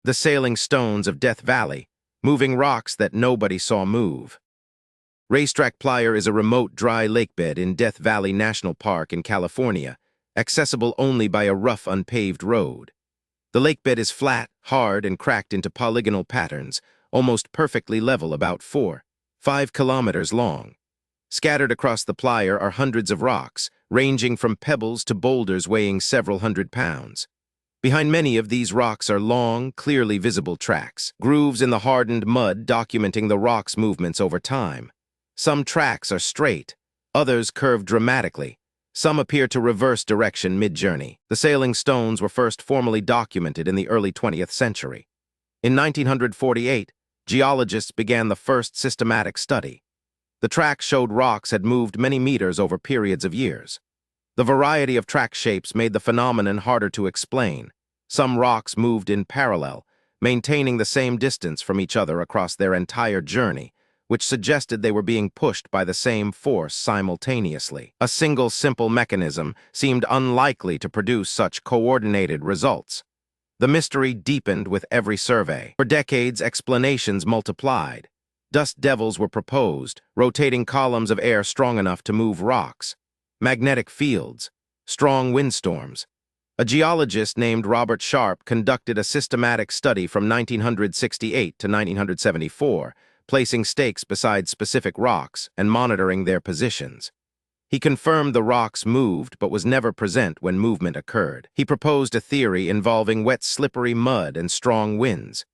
The sailing stones of Death Valley, moving rocks that nobody saw move. Racetrack Playa is a remote, dry lakebed in Death Valley National Park in California, accessible only by a rough, unpaved road. The lakebed is flat, hard, and cracked into polygonal patterns, almost perfectly level, about 4–5 kilometers long. Scattered across the playa are hundreds of rocks, ranging from pebbles to boulders weighing several hundred pounds. Behind many of these rocks are long, clearly visible tracks, grooves in the hardened mud documenting the rock's movements over time. Some tracks are straight, others curve dramatically. Some appear to reverse direction mid-journey. The sailing stones were first formally documented in the early 20th century. In 1948, geologists began the first systematic study. The tracks showed rocks had moved many meters over periods of years. The variety of track shapes made the phenomenon harder to explain. Some rocks moved in parallel, maintaining the same distance from each other across their entire journey, which suggested they were being pushed by the same force simultaneously. A single simple mechanism seemed unlikely to produce such coordinated results. The mystery deepened with every survey. For decades, explanations multiplied. Dust devils were proposed, rotating columns of air strong enough to move rocks. Magnetic fields, strong windstorms. A geologist named Robert Sharp conducted a systematic study from 1968 to 1974, placing stakes beside specific rocks and monitoring their positions. He confirmed the rocks moved but was never present when movement occurred. He proposed a theory involving wet, slippery mud and strong winds,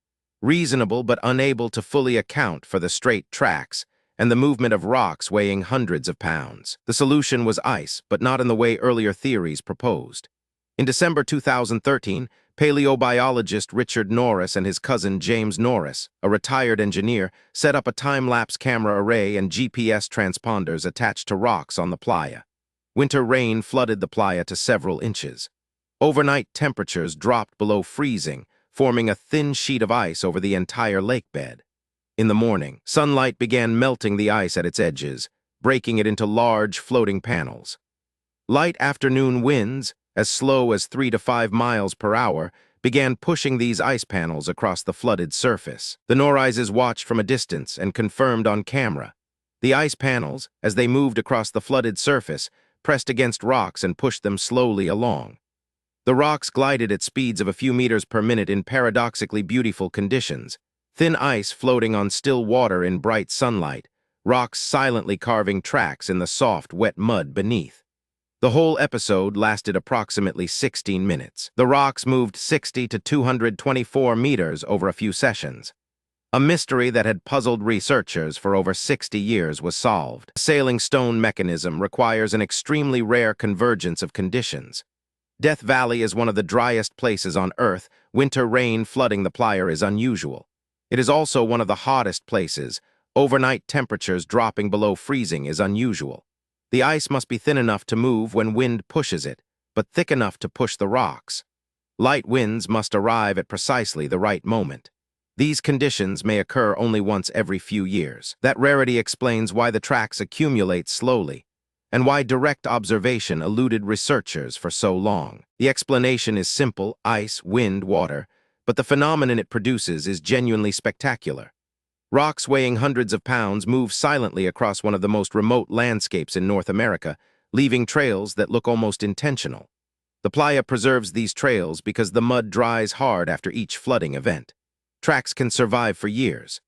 reasonable but unable to fully account for the straight tracks and the movement of rocks weighing hundreds of pounds. The solution was ice, but not in the way earlier theories proposed. In December 2013, paleobiologist Richard Norris and his cousin James Norris, a retired engineer, set up a time-lapse camera array and GPS transponders attached to rocks on the playa. Winter rain flooded the playa to several inches. Overnight temperatures dropped below freezing, forming a thin sheet of ice over the entire lakebed. In the morning, sunlight began melting the ice at its edges, breaking it into large, floating panels. Light afternoon winds, as slow as 3 to 5 miles per hour, began pushing these ice panels across the flooded surface. The Norrises watched from a distance and confirmed on camera. The ice panels, as they moved across the flooded surface, pressed against rocks and pushed them slowly along. The rocks glided at speeds of a few meters per minute in paradoxically beautiful conditions. Thin ice floating on still water in bright sunlight, rocks silently carving tracks in the soft, wet mud beneath. The whole episode lasted approximately 16 minutes. The rocks moved 60 to 224 meters over a few sessions. A mystery that had puzzled researchers for over 60 years was solved. The sailing stone mechanism requires an extremely rare convergence of conditions. Death Valley is one of the driest places on Earth. Winter rain flooding the playa is unusual. It is also one of the hottest places. Overnight temperatures dropping below freezing is unusual. The ice must be thin enough to move when wind pushes it, but thick enough to push the rocks. Light winds must arrive at precisely the right moment. These conditions may occur only once every few years. That rarity explains why the tracks accumulate slowly, and why direct observation eluded researchers for so long. The explanation is simple: ice, wind, water, but the phenomenon it produces is genuinely spectacular. Rocks weighing hundreds of pounds move silently across one of the most remote landscapes in North America, leaving trails that look almost intentional. The playa preserves these trails because the mud dries hard after each flooding event. Tracks can survive for years.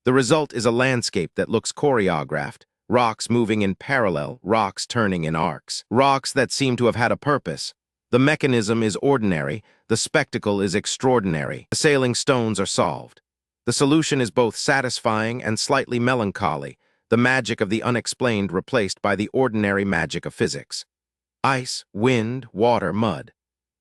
The result is a landscape that looks choreographed, rocks moving in parallel, rocks turning in arcs, rocks that seem to have had a purpose. The mechanism is ordinary, the spectacle is extraordinary. The sailing stones are solved. The solution is both satisfying and slightly melancholy, the magic of the unexplained replaced by the ordinary magic of physics. Ice, wind, water, mud.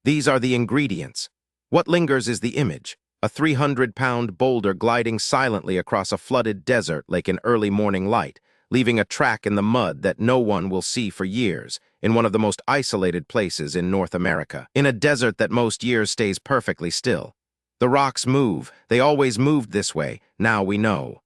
These are the ingredients. What lingers is the image, a 300-pound boulder gliding silently across a flooded desert like an early morning light, leaving a track in the mud that no one will see for years, in one of the most isolated places in North America, in a desert that most years stays perfectly still. The rocks move. They always moved this way. Now we know.